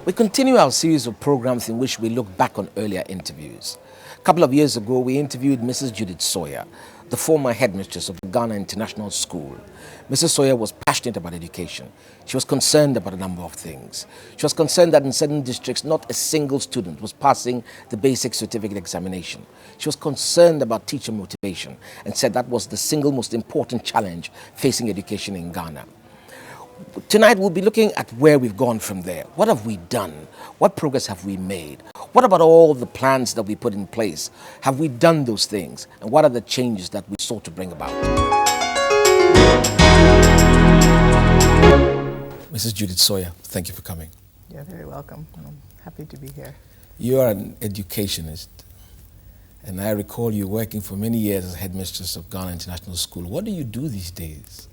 We continue our series of programs in which we look back on earlier interviews. A couple of years ago, we interviewed Mrs. Judith Sawyer, the former headmistress of the Ghana International School. Mrs. Sawyer was passionate about education. She was concerned about a number of things. She was concerned that in certain districts, not a single student was passing the basic certificate examination. She was concerned about teacher motivation and said that was the single most important challenge facing education in Ghana. Tonight we'll be looking at where we've gone from there. What have we done? What progress have we made? What about all the plans that we put in place? Have we done those things? And what are the changes that we sought to bring about? Mrs. Judith Sawyer, thank you for coming. You're very welcome. I'm happy to be here. You are an educationist, and I recall you working for many years as headmistress of Ghana International School. What do you do these days?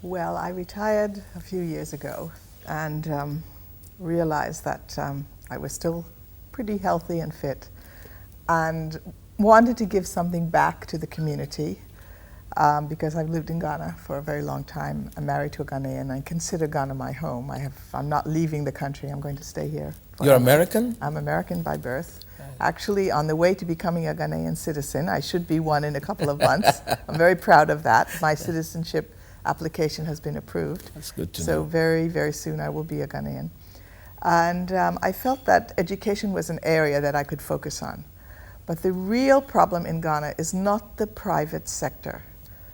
Well, I retired a few years ago and realized that I was still pretty healthy and fit and wanted to give something back to the community because I've lived in Ghana for a very long time. I'm married to a Ghanaian. I consider Ghana my home. I'm not leaving the country. I'm going to stay here forever. You're American? I'm American by birth. Actually, on the way to becoming a Ghanaian citizen. I should be one in a couple of months. I'm very proud of that. My citizenship application has been approved. That's good to know. So very, very soon I will be a Ghanaian. And I felt that education was an area that I could focus on. But the real problem in Ghana is not the private sector.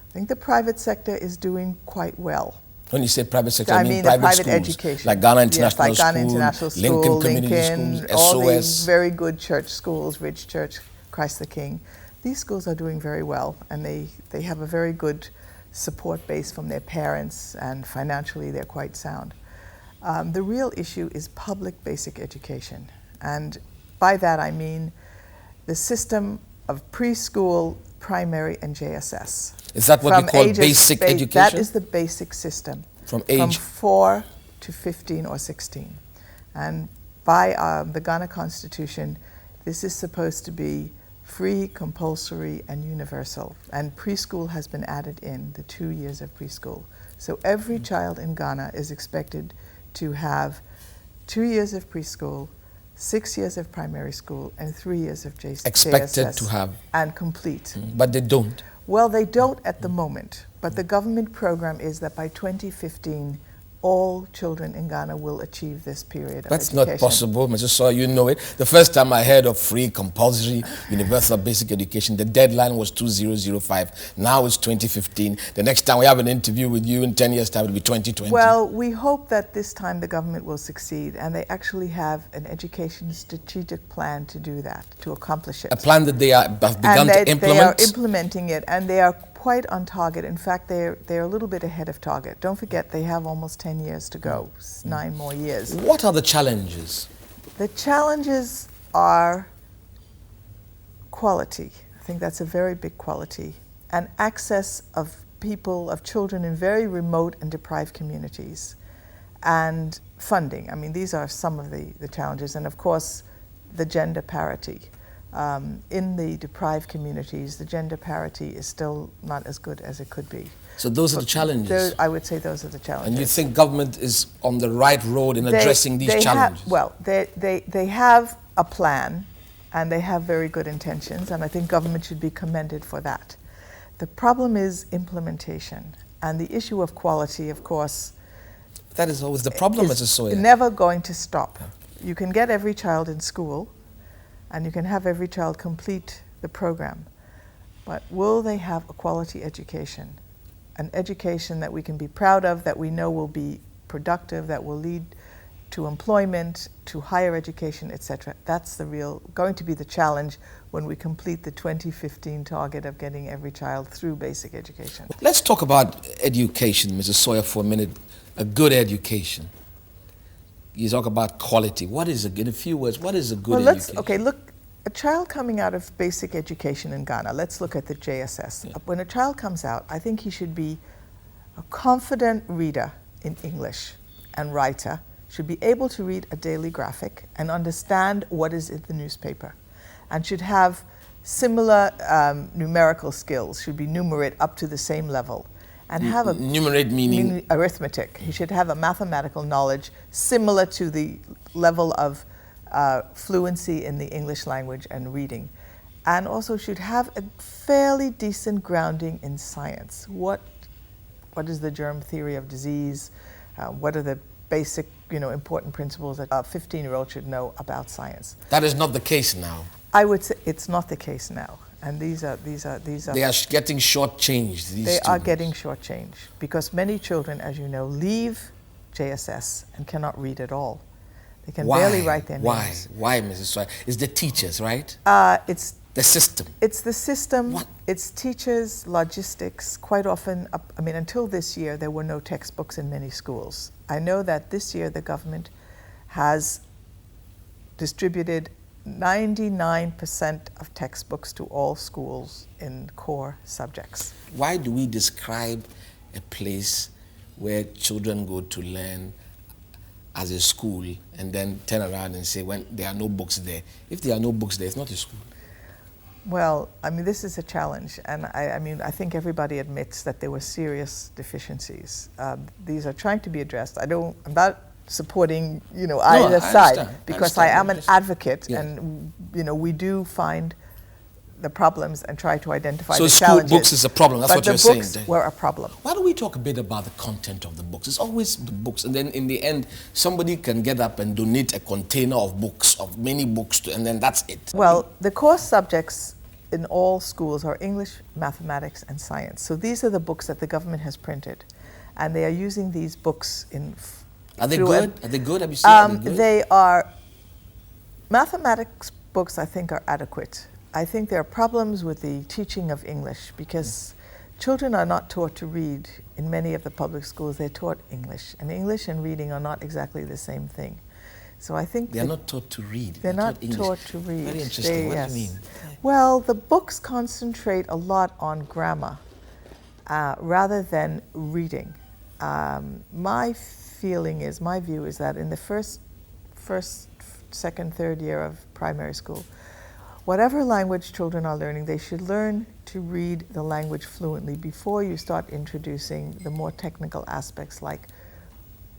I think the private sector is doing quite well. When you say private sector, I mean private private schools, education. like Ghana International yes, like Ghana International School, Lincoln Community Schools, all SOS. these very good church schools, Ridge Church, Christ the King. These schools are doing very well, and they have a very good support base from their parents, and financially they're quite sound. The real issue is public basic education, and by that I mean the system of preschool, primary, and JSS. Is that what we call basic education? That is the basic system. From 4 to 15 or 16. And by the Ghana Constitution, this is supposed to be free, compulsory, and universal. And preschool has been added in, the 2 years of preschool. So every child in Ghana is expected to have 2 years of preschool, 6 years of primary school, and 3 years of JSS. Expected to have. And complete. But they don't. Well, they don't at the moment, but the government program is that by 2015, all children in Ghana will achieve this period of education. That's not possible, Mrs. Sawyer, you know it. The first time I heard of free, compulsory, universal basic education, the deadline was 2005. Now it's 2015. The next time we have an interview with you in 10 years' time, it'll be 2020. Well, we hope that this time the government will succeed, and they actually have an education strategic plan to do that, to accomplish it. A plan that they have begun to implement? They are implementing it, and they are quite on target. In fact, they're a little bit ahead of target. Don't forget, they have almost 10 years to go, 9 more years. What are the challenges? The challenges are quality. I think that's a very big quality. And access of people, of children in very remote and deprived communities. And funding. I mean, these are some of the challenges. And of course, the gender parity. In the deprived communities, the gender parity is still not as good as it could be. So those are the challenges? I would say those are the challenges. And you think government is on the right road in addressing these challenges? They have a plan, and they have very good intentions, and I think government should be commended for that. The problem is implementation, and the issue of quality, of course, that is always the problem, Mrs. Sawyer. Never going to stop. You can get every child in school, and you can have every child complete the program. But will they have a quality education? An education that we can be proud of, that we know will be productive, that will lead to employment, to higher education, etc. That's going to be the challenge when we complete the 2015 target of getting every child through basic education. Let's talk about education, Mrs. Sawyer, for a minute. A good education. You talk about quality. What is in a few words, what is a good education? Okay, look, a child coming out of basic education in Ghana, let's look at the JSS. Yeah. When a child comes out, I think he should be a confident reader in English and writer, should be able to read a daily graphic and understand what is in the newspaper, and should have similar numerical skills, should be numerate up to the same level, and have a numerate meaning arithmetic. He should have a mathematical knowledge similar to the level of fluency in the English language and reading, and also should have a fairly decent grounding in science. What is the germ theory of disease? What are the basic, important principles that a 15-year-old should know about science? That is not the case now. I would say it's not the case now, and these are. They are getting shortchanged. They are getting shortchanged because many children, as you know, leave JSS and cannot read at all. They can barely write their names. Why, Mrs. Sawyer? It's the teachers, right? It's the system. It's the system. What? It's teachers, logistics. Quite often, until this year, there were no textbooks in many schools. I know that this year the government has distributed 99% of textbooks to all schools in core subjects. Why do we describe a place where children go to learn as a school and then turn around and say when there are no books there? If there are no books there, it's not a school. Well, this is a challenge, and I think everybody admits that there were serious deficiencies. These are trying to be addressed. I'm not supporting, either side, because I am an advocate, yeah. and we do find the problems and try to identify so the challenges. So school books is a problem, that's what you're saying. But the books were a problem. Why don't we talk a bit about the content of the books? It's always the books, and then in the end, somebody can get up and donate a container of books, of many books, and then that's it. Well, the core subjects in all schools are English, mathematics, and science. So these are the books that the government has printed, and they are using these books in. Are they good? Are they good? Have you seen them? They are. Mathematics books, I think, are adequate. I think there are problems with the teaching of English because children are not taught to read in many of the public schools. They're taught English, and English and reading are not exactly the same thing. So I think they're not taught to read. They're not taught to read. Very interesting. What do you mean? Well, the books concentrate a lot on grammar rather than reading. My view is that in the first, second, third year of primary school, whatever language children are learning, they should learn to read the language fluently before you start introducing the more technical aspects like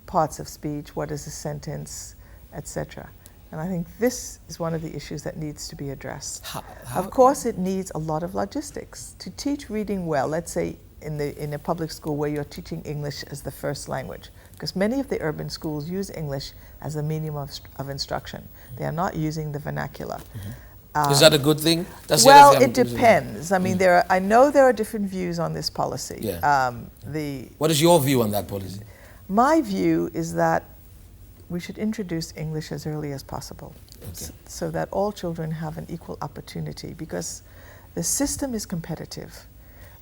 parts of speech, what is a sentence, etc. And I think this is one of the issues that needs to be addressed. Of course, it needs a lot of logistics. To teach reading well, let's say in a public school where you're teaching English as the first language, because many of the urban schools use English as a medium of instruction. They are not using the vernacular. Is that a good thing? Well, it depends. I know there are different views on this policy. Yeah. What is your view on that policy? My view is that we should introduce English as early as possible, so that all children have an equal opportunity, because the system is competitive.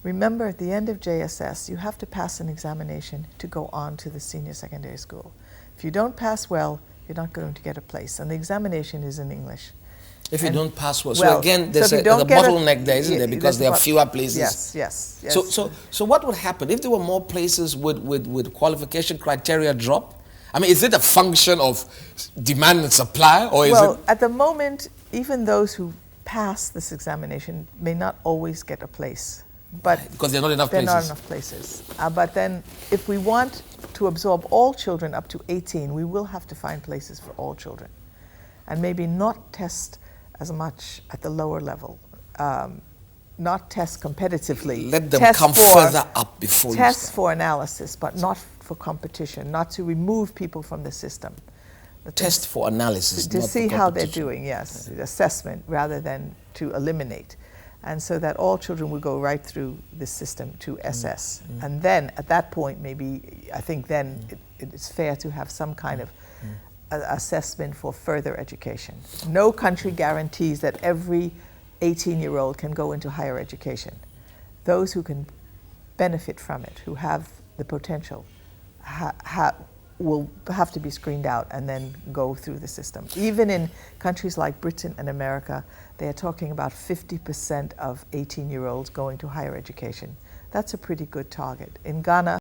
Remember, at the end of JSS, you have to pass an examination to go on to the senior secondary school. If you don't pass well, you're not going to get a place, and the examination is in English. If you don't pass well, so again, there's a bottleneck there, isn't there? Because there are fewer places. Yes. So what would happen if there were more places? Would qualification criteria drop? Is it a function of demand and supply, or is it? At the moment, even those who pass this examination may not always get a place, but because there are not enough places. There are not enough places. But then, if we want to absorb all children up to 18, we will have to find places for all children, and maybe not test as much at the lower level, not test competitively. Let them come further up before you test start. for analysis, but not for competition, not to remove people from the system. Test for analysis, to not see for how they're doing, yes, assessment rather than to eliminate. And so that all children will go right through the system to SS. And then at that point, I think it is fair to have some kind of assessment for further education. No country guarantees that every 18-year-old can go into higher education. Those who can benefit from it, who have the potential, will have to be screened out and then go through the system. Even in countries like Britain and America, they are talking about 50% of 18-year-olds going to higher education. That's a pretty good target. In Ghana,